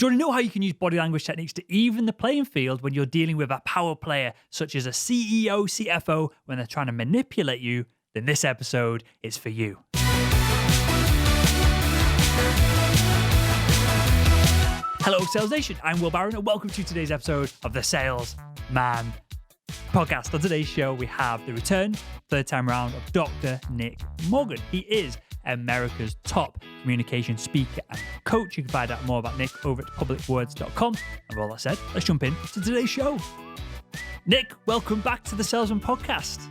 Do you want to know how you can use body language techniques to even the playing field when you're dealing with a power player such as a CEO, CFO, when they're trying to manipulate you? Then this episode is for you. Hello, Sales Nation. I'm Will Barron, and welcome to today's episode of the Sales Man Podcast. On today's show, we have the return, third time round, of Dr. Nick Morgan. He is America's top communication speaker and coach. You can find out more about Nick over at publicwords.com. And with all that said, let's jump in to today's show. Nick, welcome back to the Salesman Podcast.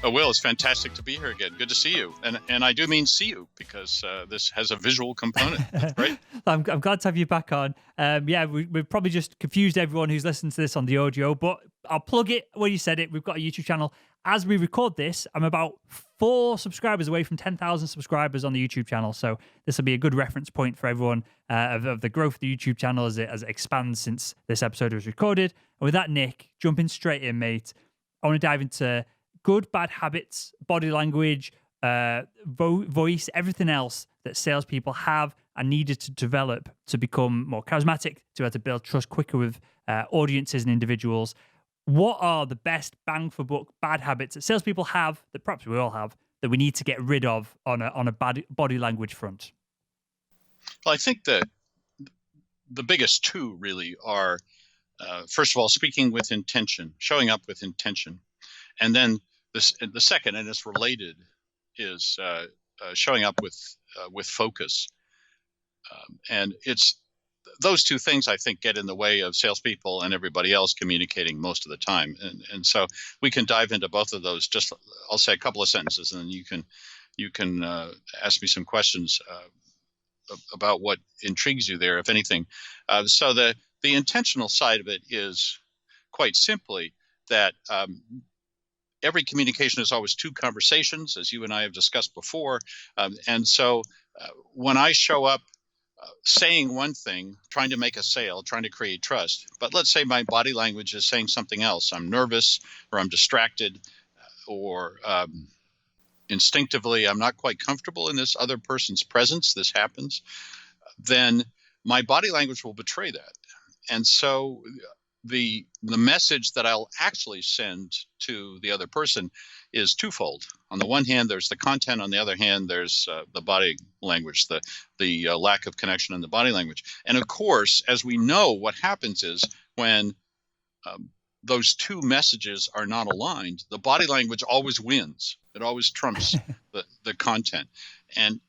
Oh, Will, it's fantastic to be here again. Good to see you. And I do mean see you because this has a visual component. Right? I'm glad to have you back on. We've probably just confused everyone who's listening to this on the audio, but I'll plug it where you said it. We've got a YouTube channel. As we record this, I'm about 4 subscribers away from 10,000 subscribers on the YouTube channel. So this will be a good reference point for everyone of the growth of the YouTube channel as it expands since this episode was recorded. And with that, Nick, jumping straight in, mate, I want to dive into good, bad habits, body language, voice, everything else that salespeople have and needed to develop to become more charismatic, to be able to build trust quicker with audiences and individuals. What are the best bang for buck bad habits that salespeople have, that perhaps we all have, that we need to get rid of on a body language front? Well, I think that the biggest two really are, first of all, speaking with intention, showing up with intention. And then the second, and it's related, is showing up with focus. And it's those two things, I think, get in the way of salespeople and everybody else communicating most of the time. And so we can dive into both of those. Just I'll say a couple of sentences, and then you can ask me some questions about what intrigues you there, if anything. So the intentional side of it is quite simply that every communication is always 2 conversations, as you and I have discussed before. And so when I show up saying one thing, trying to make a sale, trying to create trust, but let's say my body language is saying something else. I'm nervous, or I'm distracted, or instinctively I'm not quite comfortable in this other person's presence. This happens. Then my body language will betray that. And so the message that I'll actually send to the other person is twofold. On the one hand, there's the content. On the other hand, there's the body language, the lack of connection in the body language. And of course, as we know, what happens is when those 2 messages are not aligned, the body language always wins. It always trumps the content. And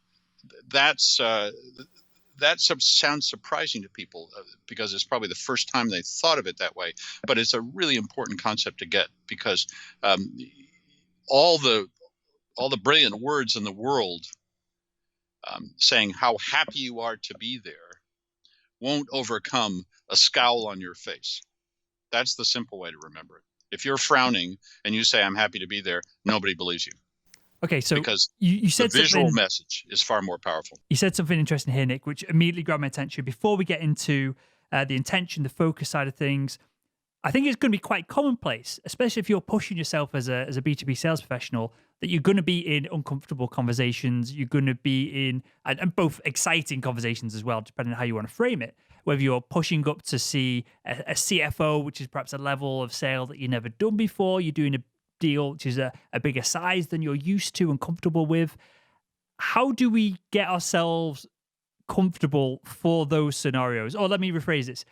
that sounds surprising to people because it's probably the first time they thought of it that way. But it's a really important concept to get, because all the brilliant words in the world saying how happy you are to be there won't overcome a scowl on your face. That's the simple way to remember it. If you're frowning and you say, I'm happy to be there, nobody believes you. Okay, so because you said the visual message is far more powerful. You said something interesting here, Nick, which immediately grabbed my attention. Before we get into the intention, the focus side of things, I think it's going to be quite commonplace, especially if you're pushing yourself as a B2B sales professional, that you're going to be in uncomfortable conversations. You're going to be in, and both exciting conversations as well, depending on how you want to frame it. Whether you're pushing up to see a CFO, which is perhaps a level of sale that you've never done before, you're doing a deal which is a bigger size than you're used to and comfortable with. How do we get ourselves comfortable for those scenarios? Or let me rephrase this.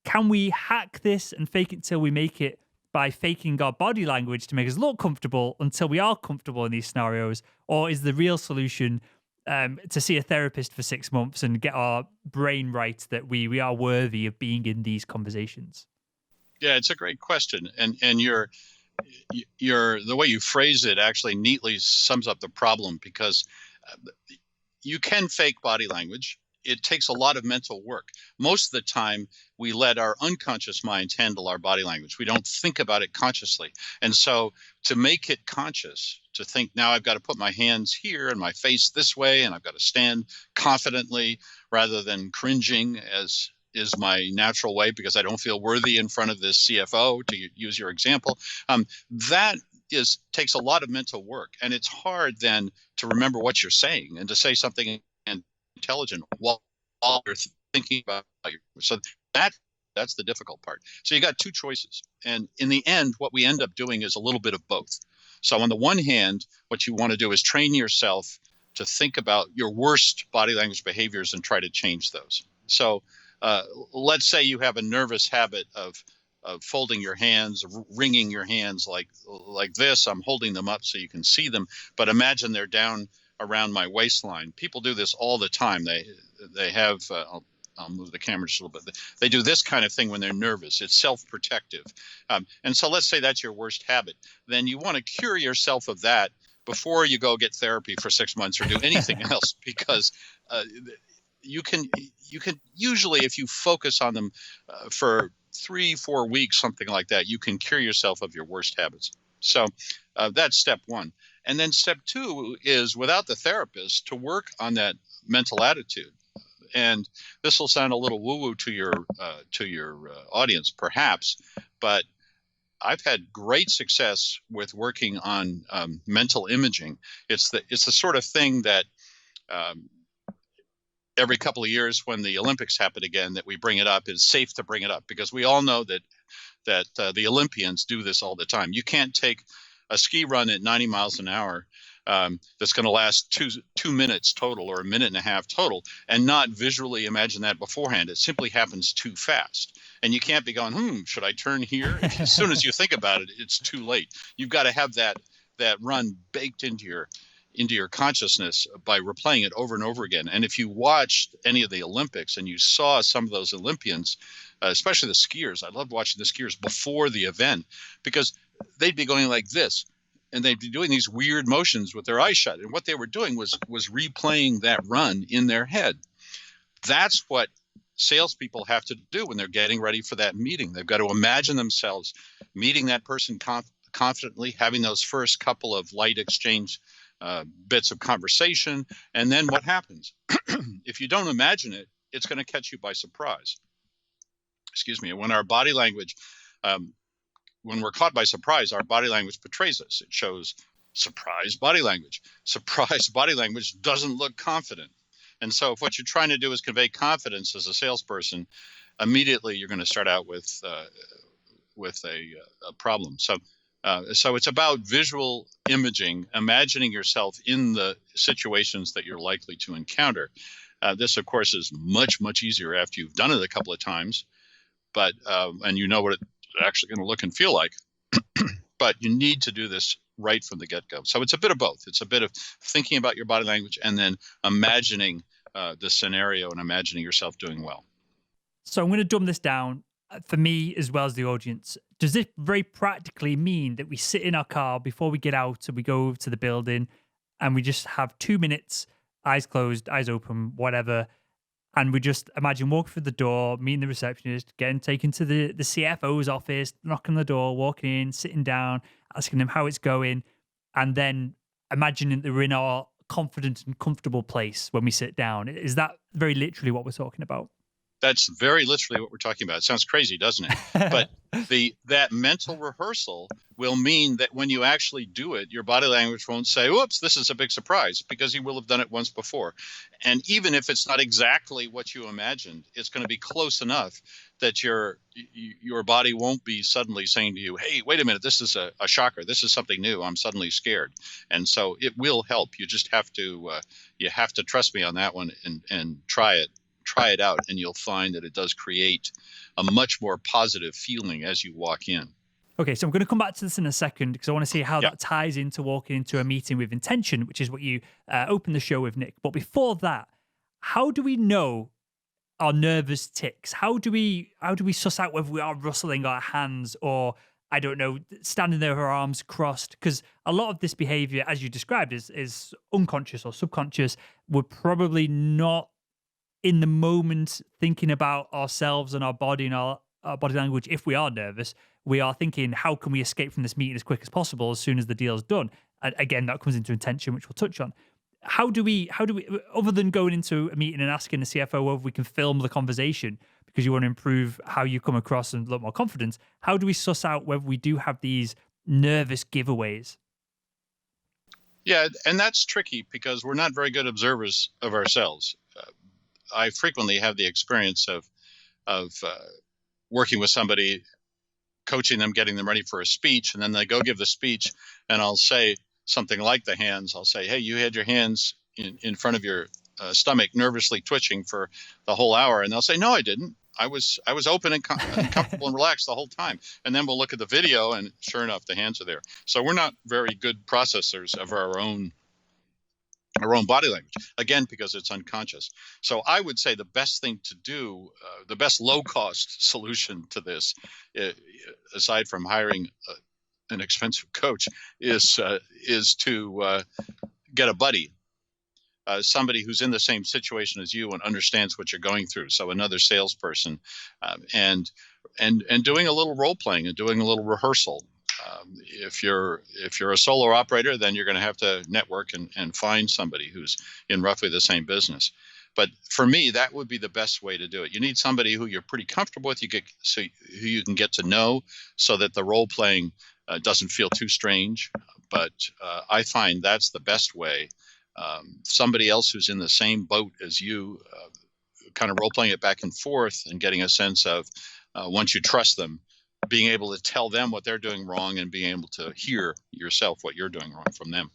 Can we hack this and fake it till we make it by faking our body language to make us look comfortable until we are comfortable in these scenarios? Or is the real solution to see a therapist for 6 months and get our brain right that we are worthy of being in these conversations? Yeah, it's a great question. And your the way you phrase it actually neatly sums up the problem, because you can fake body language. It takes a lot of mental work. Most of the time, we let our unconscious minds handle our body language. We don't think about it consciously. And so to make it conscious, to think, now I've got to put my hands here and my face this way, and I've got to stand confidently rather than cringing, as is my natural way because I don't feel worthy in front of this CFO, to use your example. That takes a lot of mental work. And it's hard then to remember what you're saying and to say something intelligent while you're thinking about your, so that's the difficult part. So you got two choices, and in the end, what we end up doing is a little bit of both. So on the one hand, what you want to do is train yourself to think about your worst body language behaviors and try to change those. So let's say you have a nervous habit of folding your hands, wringing your hands like this. I'm holding them up so you can see them, but imagine they're down around my waistline. People do this all the time. They have I'll move the camera just a little bit. They do this kind of thing when they're nervous. It's self-protective. And so let's say that's your worst habit. Then you want to cure yourself of that before you go get therapy for 6 months or do anything else, because you can usually, if you focus on them for 3-4 weeks, something like that, you can cure yourself of your worst habits. So that's step one. And then step two is, without the therapist, to work on that mental attitude. And this will sound a little woo-woo to your audience, perhaps, but I've had great success with working on mental imaging. It's the sort of thing that every couple of years, when the Olympics happen again, that we bring it up. It's safe to bring it up because we all know that the Olympians do this all the time. You can't take a ski run at 90 miles an hour that's going to last 2 minutes total, or a minute and a half total, and not visually imagine that beforehand. It simply happens too fast. And you can't be going, should I turn here? As soon as you think about it, it's too late. You've got to have that run baked into your consciousness by replaying it over and over again. And if you watched any of the Olympics and you saw some of those Olympians, especially the skiers, I loved watching the skiers before the event, because they'd be going like this, and they'd be doing these weird motions with their eyes shut. And what they were doing was replaying that run in their head. That's what salespeople have to do when they're getting ready for that meeting. They've got to imagine themselves meeting that person confidently, having those first couple of light exchange bits of conversation. And then what happens? If you don't imagine it, it's going to catch you by surprise. Excuse me. When our body language, when we're caught by surprise, our body language betrays us. It shows surprise body language. Surprise body language doesn't look confident. And so if what you're trying to do is convey confidence as a salesperson, immediately you're going to start out with a problem. So it's about visual imaging, imagining yourself in the situations that you're likely to encounter. This, of course, is much, much easier after you've done it a couple of times, but and you know what it's actually going to look and feel like. But you need to do this right from the get-go. So it's a bit of both. It's a bit of thinking about your body language and then imagining the scenario and imagining yourself doing well. So I'm going to dumb this down for me as well as the audience. Does this very practically mean that we sit in our car before we get out and we go to the building and we just have 2 minutes, eyes closed, eyes open, whatever, and we just imagine walking through the door, meeting the receptionist, getting taken to the CFO's office, knocking on the door, walking in, sitting down, asking them how it's going, and then imagining that we're in our confident and comfortable place when we sit down? Is that very literally what we're talking about? That's very literally what we're talking about. It sounds crazy, doesn't it? But that mental rehearsal will mean that when you actually do it, your body language won't say, "Whoops, this is a big surprise," because you will have done it once before. And even if it's not exactly what you imagined, it's going to be close enough that your body won't be suddenly saying to you, "Hey, wait a minute, this is a shocker. This is something new. I'm suddenly scared." And so it will help. You just have to trust me on that one and try it. Try it out, and you'll find that it does create a much more positive feeling as you walk in. Okay, so I'm going to come back to this in a second because I want to see how that ties into walking into a meeting with intention, which is what you opened the show with, Nick. But before that, how do we know our nervous tics? How do we suss out whether we are rustling our hands or, I don't know, standing there with our arms crossed? Because a lot of this behavior, as you described, is unconscious or subconscious. We're probably not in the moment thinking about ourselves and our body and our body language. If we are nervous, we are thinking, how can we escape from this meeting as quick as possible as soon as the deal's done? And again, that comes into intention, which we'll touch on. How do we, other than going into a meeting and asking the CFO whether we can film the conversation because you want to improve how you come across and look more confident, how do we suss out whether we do have these nervous giveaways? Yeah, and that's tricky because we're not very good observers of ourselves. I frequently have the experience of working with somebody, coaching them, getting them ready for a speech, and then they go give the speech, and I'll say something like the hands. I'll say, "Hey, you had your hands in front of your stomach, nervously twitching for the whole hour," and they'll say, "No, I didn't. I was open and comfortable and relaxed the whole time." And then we'll look at the video, and sure enough, the hands are there. So we're not very good processors of our own body language, again, because it's unconscious. So I would say the best thing to do, the best low-cost solution to this, aside from hiring an expensive coach, is to get a buddy, somebody who's in the same situation as you and understands what you're going through. So another salesperson, and doing a little role playing and doing a little rehearsal. If you're a solo operator, then you're going to have to network and find somebody who's in roughly the same business. But for me, that would be the best way to do it. You need somebody who you're pretty comfortable with, who you can get to know, so that the role playing doesn't feel too strange. But I find that's the best way. Somebody else who's in the same boat as you, kind of role playing it back and forth and getting a sense of, once you trust them, being able to tell them what they're doing wrong and being able to hear yourself what you're doing wrong from them.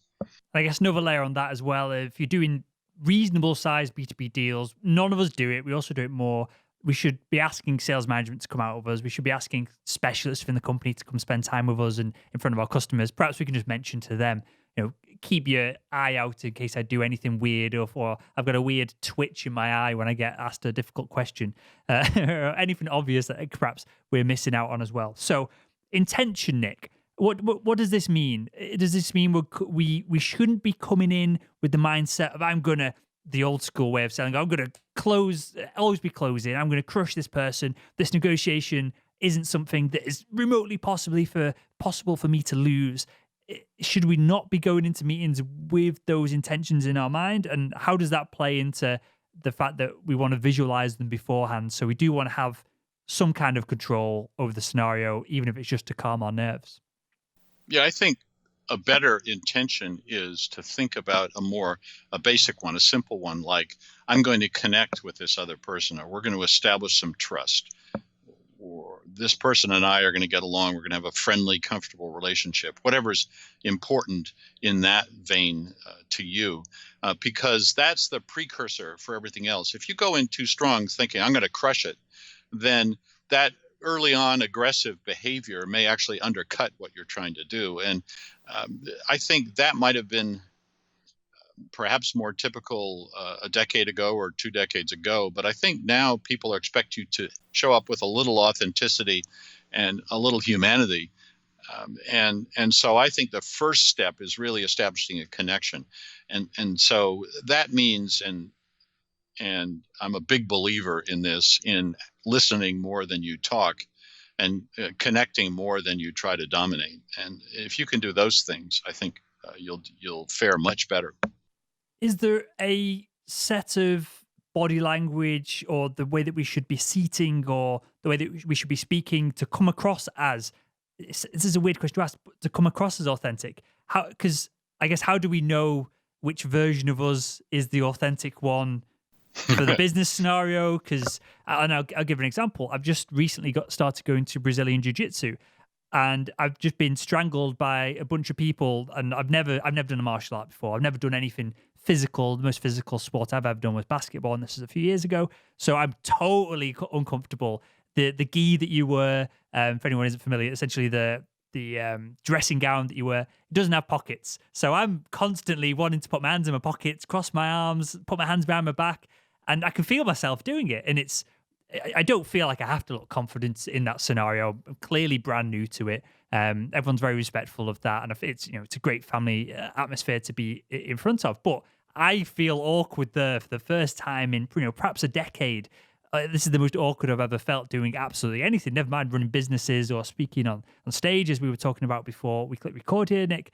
I guess another layer on that as well, if you're doing reasonable sized B2B deals, none of us do it. We also do it more. We should be asking sales management to come out with us. We should be asking specialists within the company to come spend time with us and in front of our customers. Perhaps we can just mention to them, keep your eye out in case I do anything weird, or I've got a weird twitch in my eye when I get asked a difficult question, or anything obvious that perhaps we're missing out on as well. So intention, Nick. What does this mean? Does this mean we shouldn't be coming in with the mindset of the old school way of selling, I'm gonna always be closing, I'm gonna crush this person, this negotiation isn't something that is remotely possible for me to lose? Should we not be going into meetings with those intentions in our mind? And how does that play into the fact that we want to visualize them beforehand? So we do want to have some kind of control over the scenario, even if it's just to calm our nerves. Yeah, I think a better intention is to think about a basic one, a simple one, like, I'm going to connect with this other person, or we're going to establish some trust, or this person and I are going to get along. We're going to have a friendly, comfortable relationship, whatever's important in that vein to you, because that's the precursor for everything else. If you go in too strong thinking, I'm going to crush it, then that early on aggressive behavior may actually undercut what you're trying to do. And I think that might have been perhaps more typical a decade ago or 2 decades ago. But I think now people expect you to show up with a little authenticity and a little humanity. And so I think the first step is really establishing a connection. And so that means, and I'm a big believer in this, in listening more than you talk, and connecting more than you try to dominate. And if you can do those things, I think you'll fare much better. Is there a set of body language or the way that we should be seating or the way that we should be speaking to come across as, this is a weird question to ask, but to come across as authentic? Because I guess, how do we know which version of us is the authentic one for the business scenario? Because, and I'll give an example. I've just recently started going to Brazilian Jiu-Jitsu, and I've just been strangled by a bunch of people, and I've never done a martial art before. I've never done anything physical. The most physical sport I've ever done was basketball, and this is a few years ago. So I'm totally uncomfortable. The gi that you wear, for anyone who isn't familiar, essentially the dressing gown that you wear, it doesn't have pockets. So I'm constantly wanting to put my hands in my pockets, cross my arms, put my hands behind my back, and I can feel myself doing it. And I don't feel like I have to look confident in that scenario. I'm clearly brand new to it. Everyone's very respectful of that, and it's a great family atmosphere to be in front of. But I feel awkward there for the first time in perhaps a decade. This is the most awkward I've ever felt doing absolutely anything. Never mind running businesses or speaking on stage, as we were talking about before we click record here, Nick.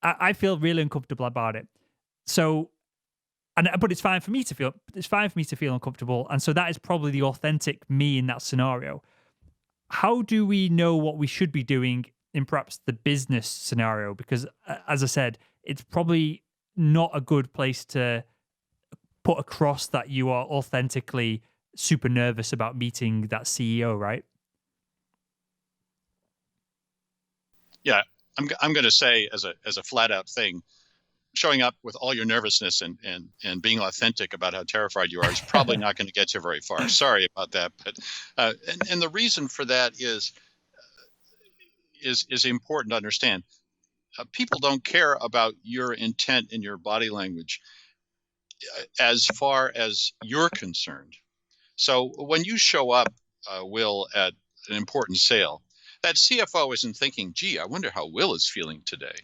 I feel really uncomfortable about it. So. But it's fine for me to feel. It's fine for me to feel uncomfortable, and so that is probably the authentic me in that scenario. How do we know what we should be doing in perhaps the business scenario? Because, as I said, it's probably not a good place to put across that you are authentically super nervous about meeting that CEO, right? Yeah, I'm going to say as a flat out thing, showing up with all your nervousness and being authentic about how terrified you are is probably not going to get you very far. Sorry about that, but and the reason for that is important to understand. People don't care about your intent and your body language as far as you're concerned. So when you show up, Will, at an important sale, that CFO isn't thinking, gee, I wonder how Will is feeling today.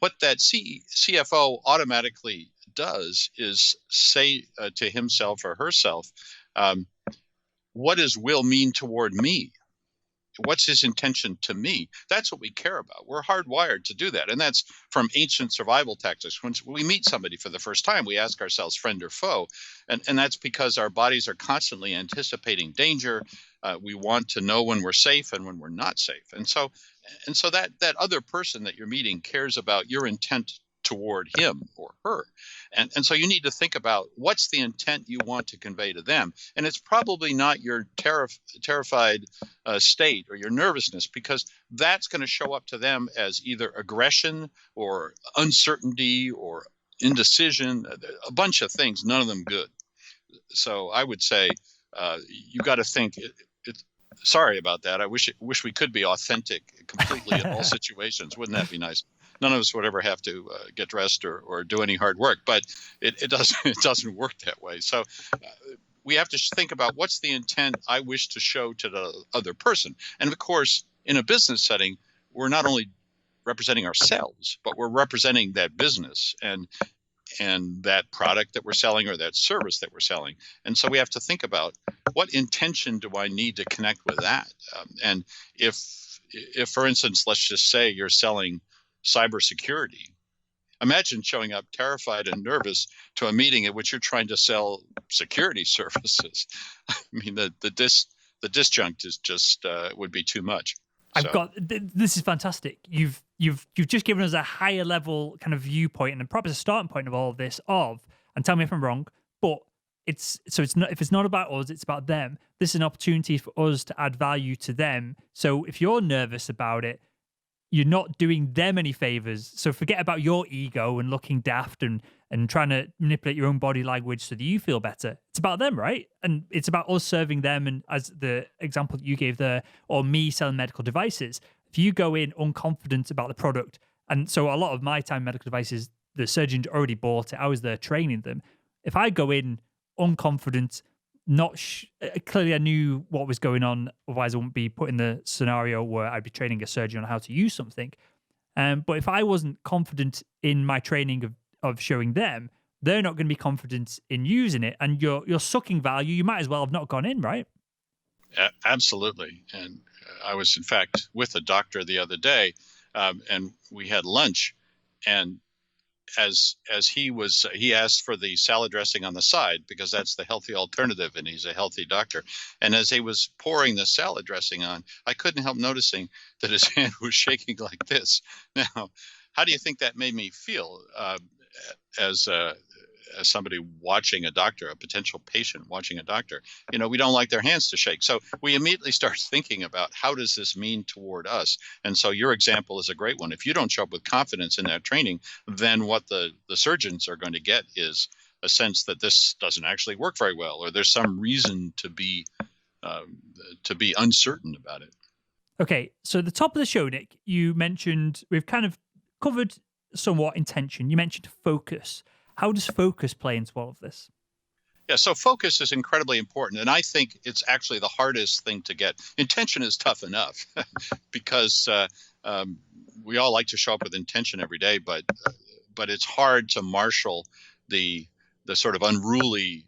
What that CFO automatically does is say to himself or herself, um, what does Will mean toward me? What's his intention to me? That's what we care about. We're hardwired to do that. And that's from ancient survival tactics. When we meet somebody for the first time, we ask ourselves friend or foe. And that's because our bodies are constantly anticipating danger. We want to know when we're safe and when we're not safe. And so that other person that you're meeting cares about your intent toward him or her. And so you need to think about what's the intent you want to convey to them. And it's probably not your terrified state or your nervousness, because that's going to show up to them as either aggression or uncertainty or indecision, a bunch of things, none of them good. So I would say you got to think sorry about that. I wish we could be authentic completely in all situations. Wouldn't that be nice? None of us would ever have to get dressed or do any hard work, but it doesn't work that way. So we have to think about what's the intent I wish to show to the other person. And of course, in a business setting, we're not only representing ourselves, but we're representing that business and that product that we're selling or that service that we're selling. And so we have to think about what intention do I need to connect with that? And if, for instance, let's just say you're selling cybersecurity, imagine showing up terrified and nervous to a meeting at which you're trying to sell security services. I mean, the disjunct is just would be too much. This is fantastic. You've just given us a higher level kind of viewpoint and perhaps a starting point of all of this and tell me if I'm wrong, but it's not, if it's not about us, it's about them. This is an opportunity for us to add value to them. So if you're nervous about it, you're not doing them any favors. So forget about your ego and looking daft and trying to manipulate your own body language so that you feel better. It's about them, right? And it's about us serving them. And as the example that you gave there, or me selling medical devices, if you go in unconfident about the product, and so a lot of my time medical devices, the surgeon already bought it, I was there training them. If I go in unconfident, clearly I knew what was going on, otherwise I wouldn't be put in the scenario where I'd be training a surgeon on how to use something. But if I wasn't confident in my training of showing them, they're not going to be confident in using it, and you're sucking value. You might as well have not gone in, right? Absolutely. And I was in fact with a doctor the other day, and we had lunch, and as he asked for the salad dressing on the side because that's the healthy alternative, and he's a healthy doctor. And as he was pouring the salad dressing on, I couldn't help noticing that his hand was shaking like this. Now, how do you think that made me feel as somebody watching a doctor, a potential patient watching a doctor? We don't like their hands to shake. So we immediately start thinking about how does this mean toward us? And so your example is a great one. If you don't show up with confidence in that training, then what the surgeons are going to get is a sense that this doesn't actually work very well, or there's some reason to be uncertain about it. Okay, so at the top of the show, Nick, you mentioned, we've kind of covered somewhat intention. You mentioned focus. How does focus play into all of this? Yeah, so focus is incredibly important, and I think it's actually the hardest thing to get. Intention is tough enough because we all like to show up with intention every day, but it's hard to marshal the sort of unruly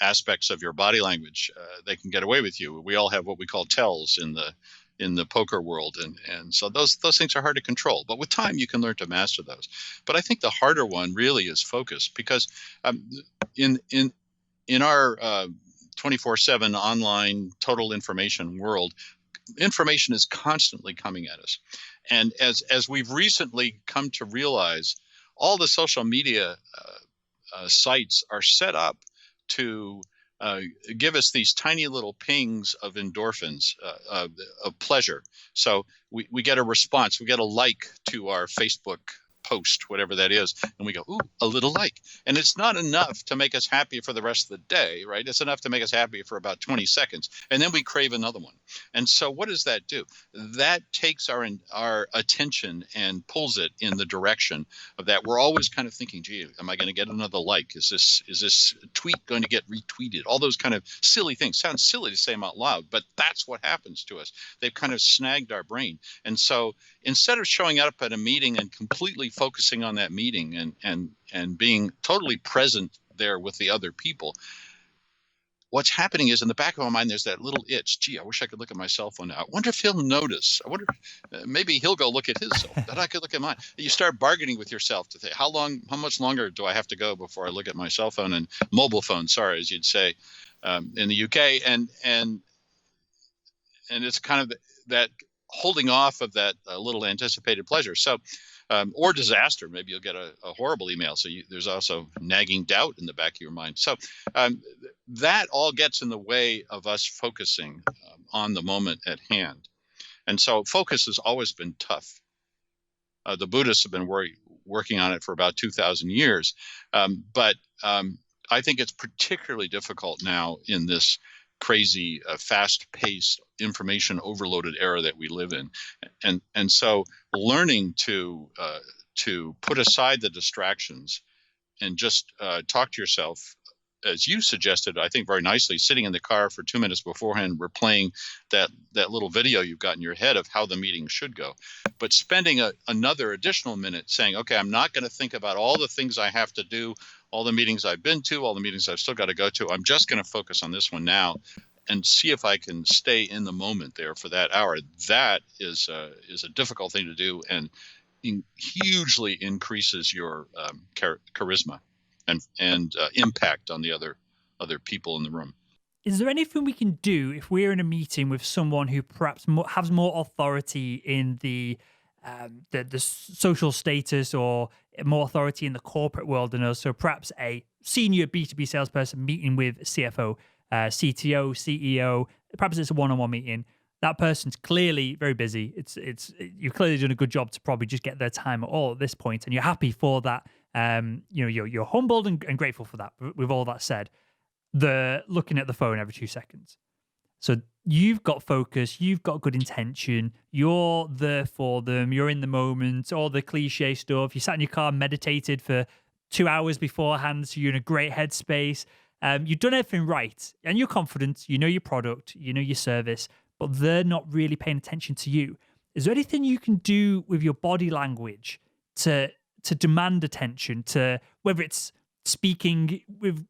aspects of your body language. They can get away with you. We all have what we call tells in the poker world, and so those things are hard to control. But with time, you can learn to master those. But I think the harder one really is focus, because in our 24/7 online total information world, information is constantly coming at us. And as we've recently come to realize, all the social media sites are set up to give us these tiny little pings of endorphins, of pleasure. So we get a response, we get a like to our Facebook post, whatever that is, and we go, ooh, a little like. And it's not enough to make us happy for the rest of the day, right? It's enough to make us happy for about 20 seconds, and then we crave another one. And so what does that do? That takes our attention and pulls it in the direction of that. We're always kind of thinking, gee, am I going to get another like? Is this tweet going to get retweeted? All those kind of silly things. Sounds silly to say them out loud, but that's what happens to us. They've kind of snagged our brain. And so instead of showing up at a meeting and completely focusing on that meeting and being totally present there with the other people, what's happening is in the back of my mind, there's that little itch. Gee, I wish I could look at my cell phone now. I wonder if he'll notice. I wonder, maybe he'll go look at his cell phone, that I could look at mine. You start bargaining with yourself to think, how much longer do I have to go before I look at my cell phone and mobile phone, sorry, as you'd say in the UK. And it's kind of that holding off of that little anticipated pleasure. So, or disaster. Maybe you'll get a horrible email. So there's also nagging doubt in the back of your mind. So that all gets in the way of us focusing on the moment at hand. And so focus has always been tough. The Buddhists have been working on it for about 2,000 years. But I think it's particularly difficult now in this crazy, fast-paced, information overloaded era that we live in, and so learning to put aside the distractions and just talk to yourself, as you suggested, I think very nicely, sitting in the car for 2 minutes beforehand, replaying that little video you've got in your head of how the meeting should go, but spending another additional minute saying, okay, I'm not going to think about all the things I have to do, all the meetings I've been to, all the meetings I've still got to go to. I'm just going to focus on this one now and see if I can stay in the moment there for that hour. That is a difficult thing to do, and hugely increases your charisma and impact on the other people in the room. Is there anything we can do if we're in a meeting with someone who perhaps has more authority in the social status or more authority in the corporate world than us? So perhaps a senior B2B salesperson meeting with CFO, CTO, CEO, perhaps it's a one-on-one meeting. That person's clearly very busy. You've clearly done a good job to probably just get their time all at this point, and you're happy for that. You're humbled and grateful for that. With all that said, they're looking at the phone every 2 seconds. So you've got focus, you've got good intention, you're there for them, you're in the moment, all the cliche stuff. You sat in your car, meditated for 2 hours beforehand, so you're in a great headspace. You've done everything right, and you're confident, you know your product, you know your service, but they're not really paying attention to you. Is there anything you can do with your body language to demand attention, to whether it's speaking with,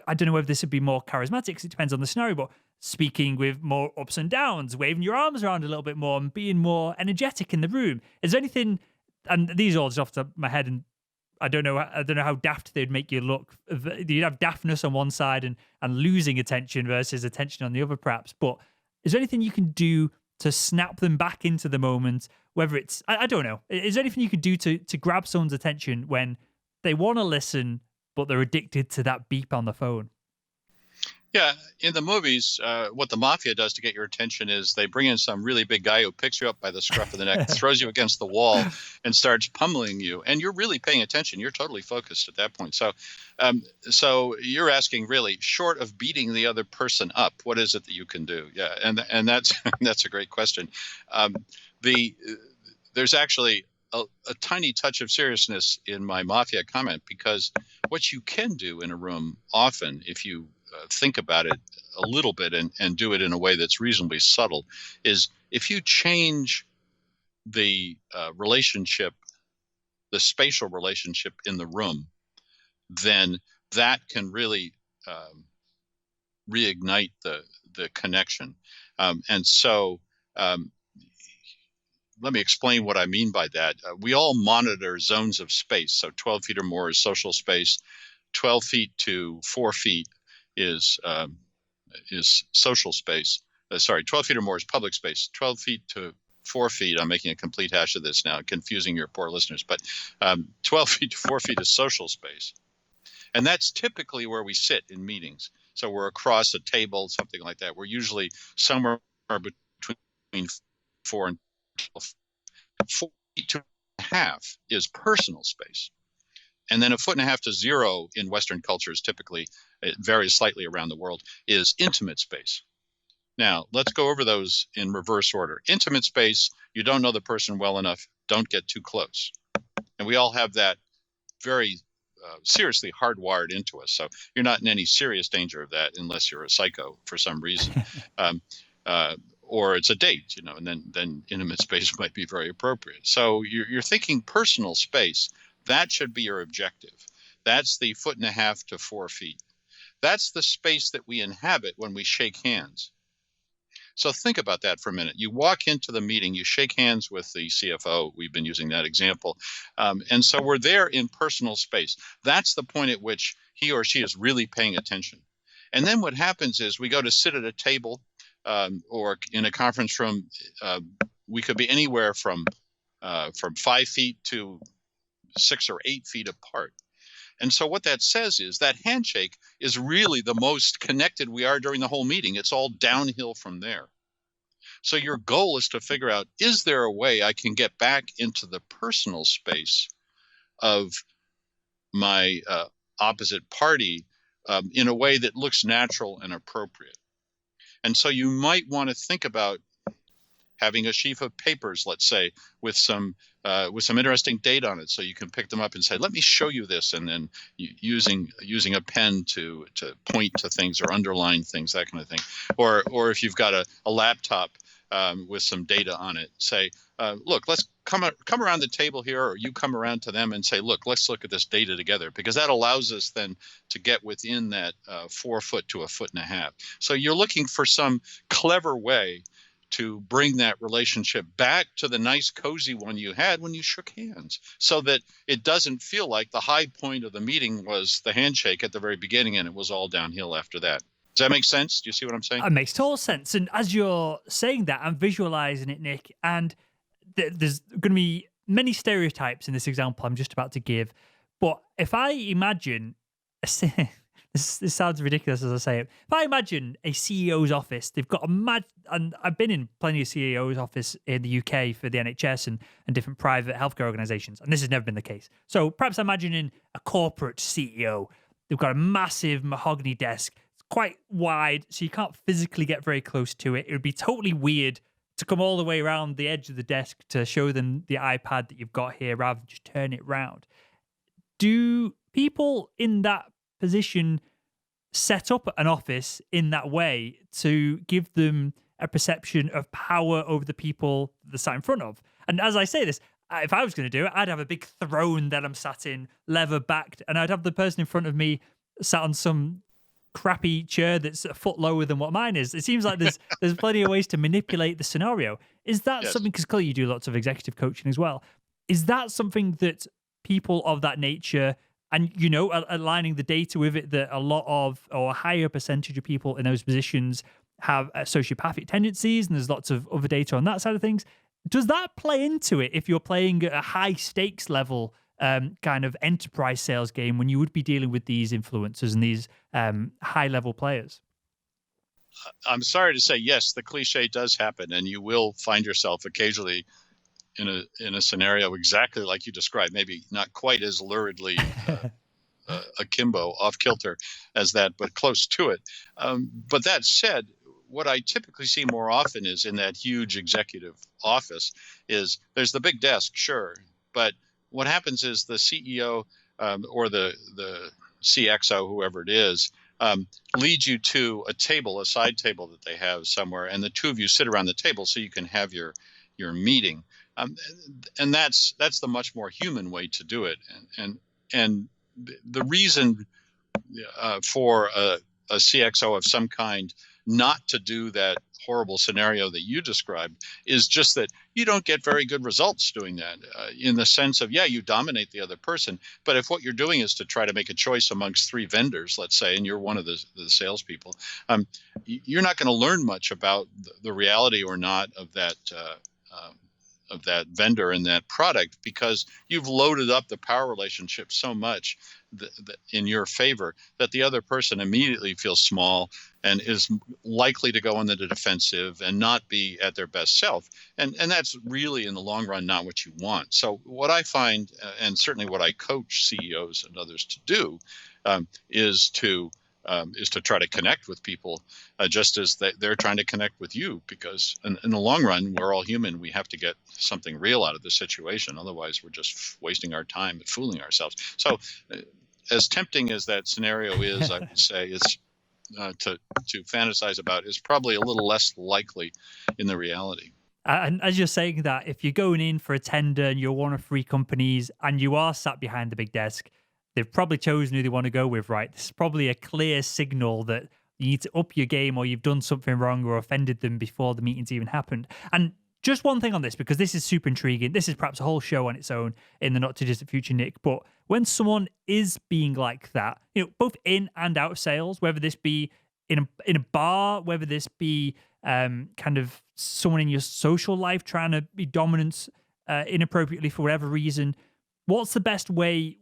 I don't know whether this would be more charismatic, because it depends on the scenario, but speaking with more ups and downs, waving your arms around a little bit more and being more energetic in the room? Is there anything, and these are all just off the top of my head, and I don't know how daft they'd make you look. You'd have daftness on one side and losing attention versus attention on the other, perhaps. But is there anything you can do to snap them back into the moment? Whether it's, I don't know. Is there anything you can do to grab someone's attention when they want to listen, but they're addicted to that beep on the phone? Yeah, in the movies, what the mafia does to get your attention is they bring in some really big guy who picks you up by the scruff of the neck, throws you against the wall, and starts pummeling you. And you're really paying attention. You're totally focused at that point. So you're asking, really, short of beating the other person up, what is it that you can do? Yeah, and that's a great question. There's actually a tiny touch of seriousness in my mafia comment, because what you can do in a room often, if you think about it a little bit and do it in a way that's reasonably subtle, is if you change the relationship, the spatial relationship in the room, then that can really reignite the connection. And so let me explain what I mean by that. We all monitor zones of space. So 12 feet or more is social space. 12 feet to 4 feet is social space. 12 feet or more is public space. 12 feet to 4 feet, I'm making a complete hash of this now, confusing your poor listeners, but 12 feet to 4 feet is social space. And that's typically where we sit in meetings. So we're across a table, something like that. We're usually somewhere between 4 and 12. 4.5 is personal space. And then 1.5 to 0 in Western cultures, typically, it varies slightly around the world, is intimate space. Now, let's go over those in reverse order. Intimate space, you don't know the person well enough, don't get too close. And we all have that very seriously hardwired into us. So you're not in any serious danger of that unless you're a psycho for some reason. Or it's a date, and then intimate space might be very appropriate. So you're thinking personal space. That should be your objective. That's the 1.5 to 4 feet. That's the space that we inhabit when we shake hands. So think about that for a minute. You walk into the meeting, you shake hands with the CFO. We've been using that example. And so we're there in personal space. That's the point at which he or she is really paying attention. And then what happens is we go to sit at a table or in a conference room. We could be anywhere from 5 feet to 6 or 8 feet apart. And so what that says is that handshake is really the most connected we are during the whole meeting. It's all downhill from there. So your goal is to figure out, is there a way I can get back into the personal space of my opposite party in a way that looks natural and appropriate? And so you might want to think about having a sheaf of papers, let's say, with some interesting data on it, so you can pick them up and say, "Let me show you this," and then using a pen to point to things or underline things, that kind of thing. Or if you've got a laptop with some data on it, say, "Look, let's come around the table here," or you come around to them and say, "Look, let's look at this data together," because that allows us then to get within that 4 foot to 1.5 feet. So you're looking for some clever way to bring that relationship back to the nice, cozy one you had when you shook hands, so that it doesn't feel like the high point of the meeting was the handshake at the very beginning and it was all downhill after that. Does that make sense? Do you see what I'm saying? That makes total sense. And as you're saying that, I'm visualizing it, Nick, and there's going to be many stereotypes in this example I'm just about to give. But if I imagine this sounds ridiculous as I say it. If I imagine a CEO's office, they've got and I've been in plenty of CEO's office in the UK for the NHS and different private healthcare organizations, and this has never been the case. So perhaps imagining a corporate CEO. They've got a massive mahogany desk. It's quite wide, so you can't physically get very close to it. It would be totally weird to come all the way around the edge of the desk to show them the iPad that you've got here rather than just turn it round. Do people in that position set up an office in that way to give them a perception of power over the people they're sat in front of? And as I say this, if I was going to do it, I'd have a big throne that I'm sat in, leather backed, and I'd have the person in front of me sat on some crappy chair that's a foot lower than what mine is. It seems like there's plenty of ways to manipulate the scenario. Is that something, because clearly you do lots of executive coaching as well, is that something that people of that nature, and aligning the data with it, that a lot of, or a higher percentage of people in those positions have sociopathic tendencies, and there's lots of other data on that side of things. Does that play into it if you're playing at a high stakes level kind of enterprise sales game when you would be dealing with these influencers and these high level players? I'm sorry to say, yes, the cliche does happen, and you will find yourself occasionally in a scenario exactly like you described, maybe not quite as luridly akimbo, off kilter as that, but close to it. But that said, what I typically see more often is in that huge executive office is there's the big desk, sure, but what happens is the CEO or the CXO, whoever it is, leads you to a table, a side table that they have somewhere, and the two of you sit around the table so you can have your meeting. And that's the much more human way to do it. And the reason for a CXO of some kind not to do that horrible scenario that you described is just that you don't get very good results doing that, in the sense of, you dominate the other person. But if what you're doing is to try to make a choice amongst 3 vendors, let's say, and you're one of the salespeople, you're not going to learn much about the reality or not of that vendor and that product, because you've loaded up the power relationship so much in your favor, that the other person immediately feels small and is likely to go into the defensive and not be at their best self. And that's really, in the long run, not what you want. So what I find, and certainly what I coach CEOs and others to do, is to try to connect with people, just as they're trying to connect with you, because in the long run, we're all human. We have to get something real out of the situation. Otherwise, we're just wasting our time and fooling ourselves. So as tempting as that scenario is, I would say it's to fantasize about is probably a little less likely in the reality. And as you're saying that, if you're going in for a tender and you're one of 3 companies and you are sat behind the big desk, they've probably chosen who they want to go with, right? This is probably a clear signal that you need to up your game, or you've done something wrong or offended them before the meeting's even happened. And just one thing on this, because this is super intriguing. This is perhaps a whole show on its own in the not too distant future, Nick. But when someone is being like that, both in and out of sales, whether this be in a bar, whether this be kind of someone in your social life trying to be dominant inappropriately for whatever reason, what's the best way,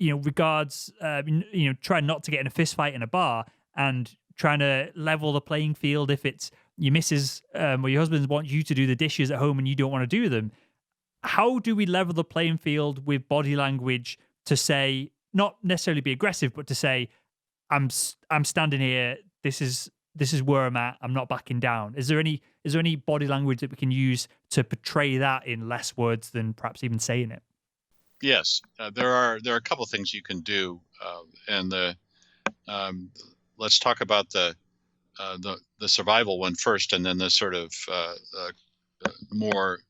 regards, trying not to get in a fist fight in a bar and trying to level the playing field if it's your missus or your husband wants you to do the dishes at home and you don't want to do them? How do we level the playing field with body language to say, not necessarily be aggressive, but to say, I'm standing here. This is where I'm at. I'm not backing down. Is there any body language that we can use to portray that in less words than perhaps even saying it? Yes, there are a couple of things you can do, and let's talk about the survival one first, and then the sort of more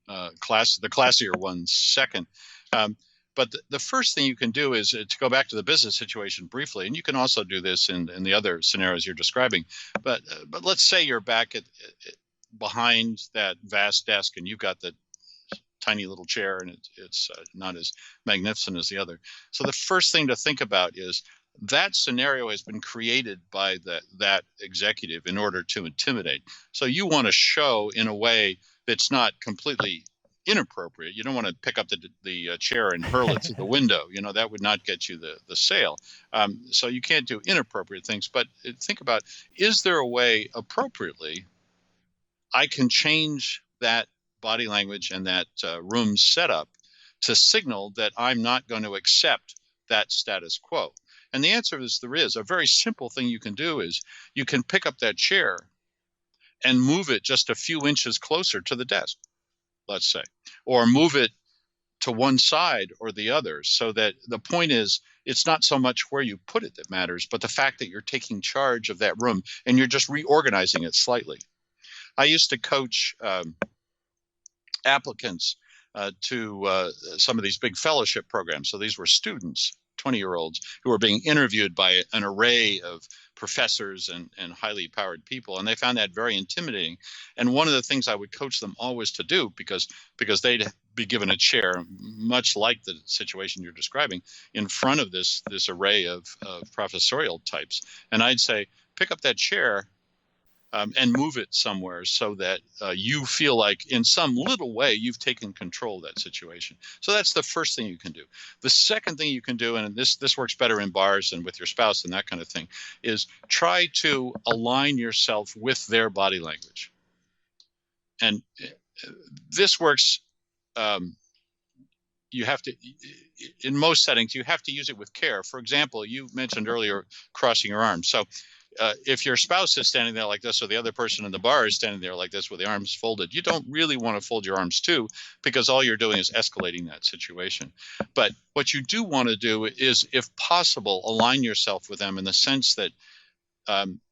the classier one second. But the first thing you can do is to go back to the business situation briefly, and you can also do this in the other scenarios you're describing. But let's say you're back behind that vast desk, and you've got the tiny little chair, and it's not as magnificent as the other. So the first thing to think about is that scenario has been created by that executive in order to intimidate. So you want to show in a way that's not completely inappropriate. You don't want to pick up the chair and hurl it through the window. That would not get you the sale. So you can't do inappropriate things. But think about, is there a way appropriately I can change that body language and that room setup to signal that I'm not going to accept that status quo? And the answer is there is. A very simple thing you can do is you can pick up that chair and move it just a few inches closer to the desk, let's say, or move it to one side or the other, so that the point is it's not so much where you put it that matters, but the fact that you're taking charge of that room and you're just reorganizing it slightly. I used to coach applicants to some of these big fellowship programs. So these were students, 20-year-olds, who were being interviewed by an array of professors and highly powered people, and they found that very intimidating. And one of the things I would coach them always to do, because they'd be given a chair, much like the situation you're describing, in front of this array of professorial types, and I'd say, pick up that chair and move it somewhere so that you feel like in some little way you've taken control of that situation. So that's the first thing you can do. The second thing you can do, and this works better in bars and with your spouse and that kind of thing, is try to align yourself with their body language. And this works. You have to, in most settings, you have to use it with care. For example, you mentioned earlier crossing your arms. So if your spouse is standing there like this, or the other person in the bar is standing there like this with the arms folded, you don't really want to fold your arms too, because all you're doing is escalating that situation. But what you do want to do is, if possible, align yourself with them in the sense that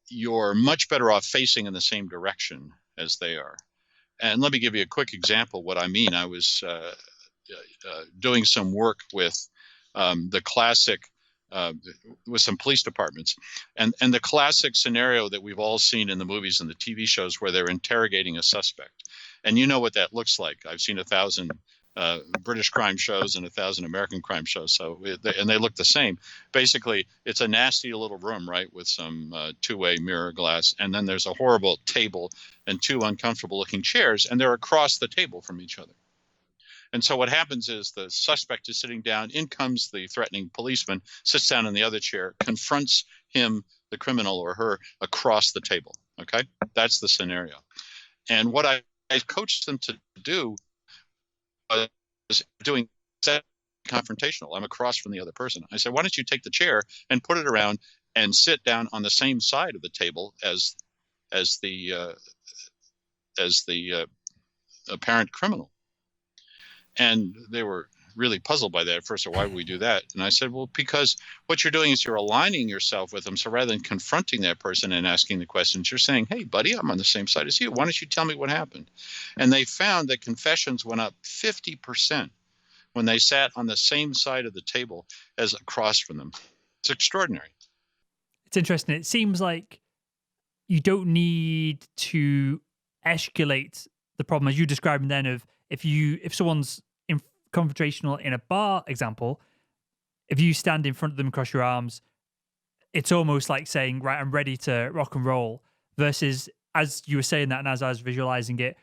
you're much better off facing in the same direction as they are. And let me give you a quick example of what I mean. I was doing some work with the classic, with some police departments, and the classic scenario that we've all seen in the movies and the TV shows where they're interrogating a suspect. And you know what that looks like. I've seen 1,000 British crime shows and 1,000 American crime shows. And they look the same. Basically, it's a nasty little room, right, with some two-way mirror glass, and then there's a horrible table and two uncomfortable-looking chairs, and they're across the table from each other. And so what happens is the suspect is sitting down, in comes the threatening policeman, sits down in the other chair, confronts him, the criminal or her, across the table. Okay, that's the scenario. And what I coached them to do was doing confrontational. I'm across from the other person. I said, why don't you take the chair and put it around and sit down on the same side of the table as the apparent criminal? And they were really puzzled by that at first. So why would we do that? And I said, well, because what you're doing is you're aligning yourself with them. So rather than confronting that person and asking the questions, you're saying, hey, buddy, I'm on the same side as you. Why don't you tell me what happened? And they found that confessions went up 50% when they sat on the same side of the table as across from them. It's extraordinary. It's interesting. It seems like you don't need to escalate the problem as you described then of if someone's confrontational in a bar example, if you stand in front of them, cross your arms, it's almost like saying, right, I'm ready to rock and roll, versus as you were saying that and as I was visualizing it,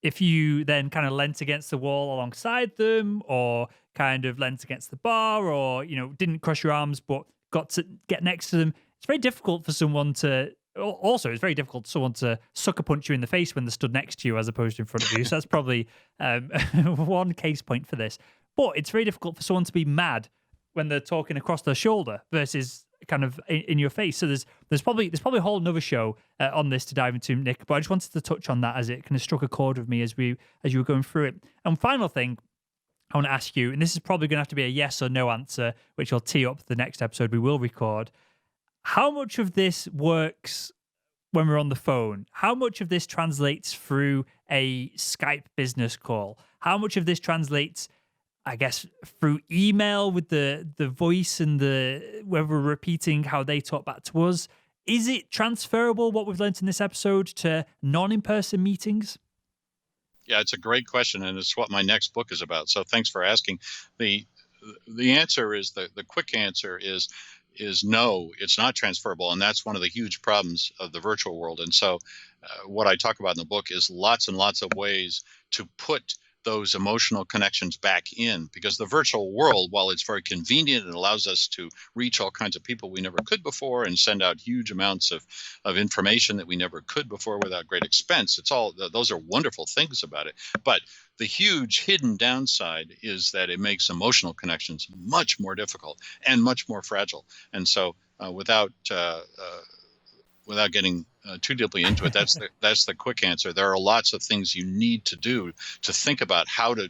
if you then kind of leant against the wall alongside them or kind of leant against the bar or, didn't cross your arms but got to get next to them, it's very difficult for someone to also, it's very difficult for someone to sucker punch you in the face when they're stood next to you as opposed to in front of you. So that's probably one case point for this. But it's very difficult for someone to be mad when they're talking across their shoulder versus kind of in your face. So there's probably a whole nother show on this to dive into, Nick. But I just wanted to touch on that as it kind of struck a chord with me as you were going through it. And final thing I want to ask you, and this is probably going to have to be a yes or no answer, which will tee up the next episode we will record. How much of this works when we're on the phone? How much of this translates through a Skype business call? How much of this translates, I guess, through email with the voice and where we're repeating how they talk back to us? Is it transferable, what we've learned in this episode, to non-in-person meetings? Yeah, it's a great question, and it's what my next book is about. So thanks for asking. The answer is, the quick answer is no, it's not transferable. And that's one of the huge problems of the virtual world. And so what I talk about in the book is lots and lots of ways to put those emotional connections back in, because the virtual world, while it's very convenient and allows us to reach all kinds of people we never could before and send out huge amounts of information that we never could before without great expense, those are wonderful things about it. But the huge hidden downside is that it makes emotional connections much more difficult and much more fragile. And so without getting too deeply into it, that's the quick answer. There are lots of things you need to do to think about how to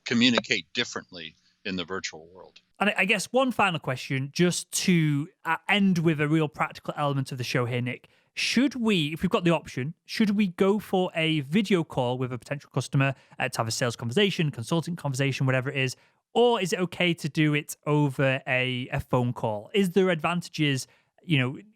communicate differently in the virtual world. And I guess one final question, just to end with a real practical element of the show here, Nick. Should we, if we've got the option, should we go for a video call with a potential customer to have a sales conversation, consulting conversation, whatever it is, or is it okay to do it over a phone call? Is there advantages,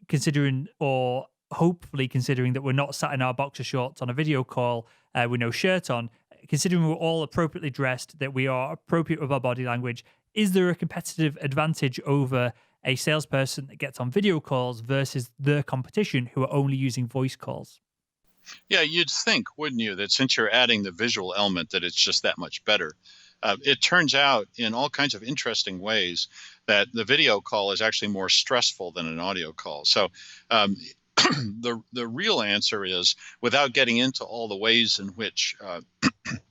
considering or hopefully considering that we're not sat in our boxer shorts on a video call with no shirt on, considering we're all appropriately dressed, that we are appropriate with our body language, is there a competitive advantage over a salesperson that gets on video calls versus the competition who are only using voice calls? Yeah, you'd think, wouldn't you, that since you're adding the visual element, that it's just that much better. It turns out in all kinds of interesting ways that the video call is actually more stressful than an audio call. So the real answer is, without getting into all the ways in which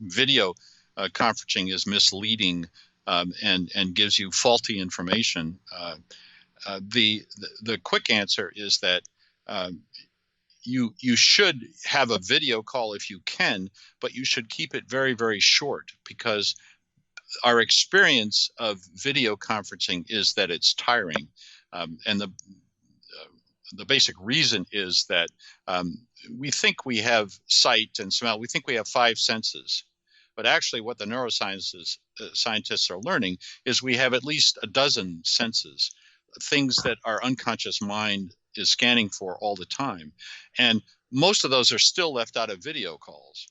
video conferencing is misleading and gives you faulty information, the quick answer is that you should have a video call if you can, but you should keep it very, very short, because our experience of video conferencing is that it's tiring, and the basic reason is that we think we have sight and smell. We think we have 5 senses. But actually what the neurosciences scientists are learning is we have at least a dozen senses, things that our unconscious mind is scanning for all the time. And most of those are still left out of video calls.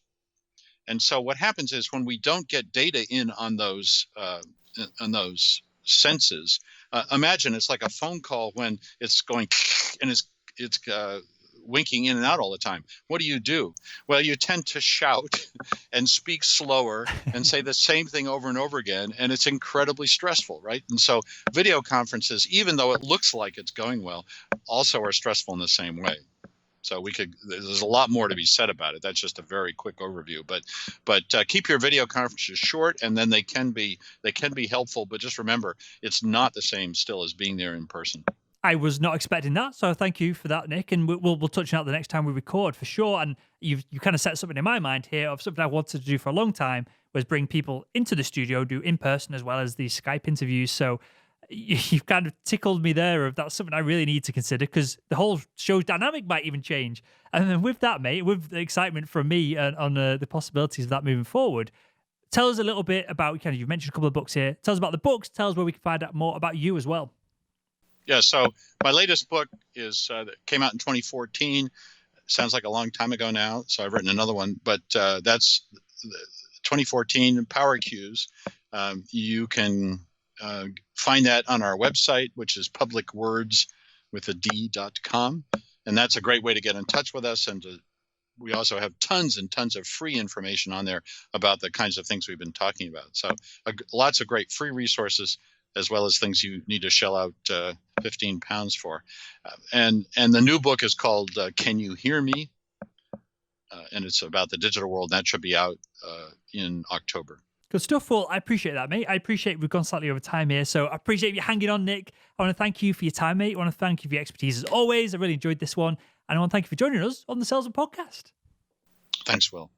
And so what happens is, when we don't get data in on those senses, imagine it's like a phone call when it's going and it's winking in and out all the time. What do? Well, you tend to shout and speak slower and say the same thing over and over again, and it's incredibly stressful, right? And so video conferences, even though it looks like it's going well, also are stressful in the same way. So there's a lot more to be said about it. That's just a very quick overview, but keep your video conferences short, and then they can be helpful, but just remember, it's not the same still as being there in person. I was not expecting that, so thank you for that, Nick. And we'll touch on that the next time we record for sure. And you kind of set something in my mind here of something I wanted to do for a long time, was bring people into the studio, do in person as well as these Skype interviews. So you've kind of tickled me there. Of that's something I really need to consider, because the whole show's dynamic might even change. And then with that, mate, with the excitement from me on the possibilities of that moving forward, tell us a little bit about you've mentioned a couple of books here. Tell us about the books. Tell us where we can find out more about you as well. Yeah, so my latest book came out in 2014. Sounds like a long time ago now, so I've written another one, but that's 2014, Power Cues. You can find that on our website, which is publicwords.com, and that's a great way to get in touch with us. And we also have tons and tons of free information on there about the kinds of things we've been talking about. So lots of great free resources, as well as things you need to shell out £15 for. And the new book is called Can You Hear Me? And it's about the digital world. That should be out in October. Good stuff. Well, I appreciate that, mate. I appreciate we've gone slightly over time here, so I appreciate you hanging on, Nick. I want to thank you for your time, mate. I want to thank you for your expertise as always. I really enjoyed this one. And I want to thank you for joining us on the Salesman Podcast. Thanks, Will.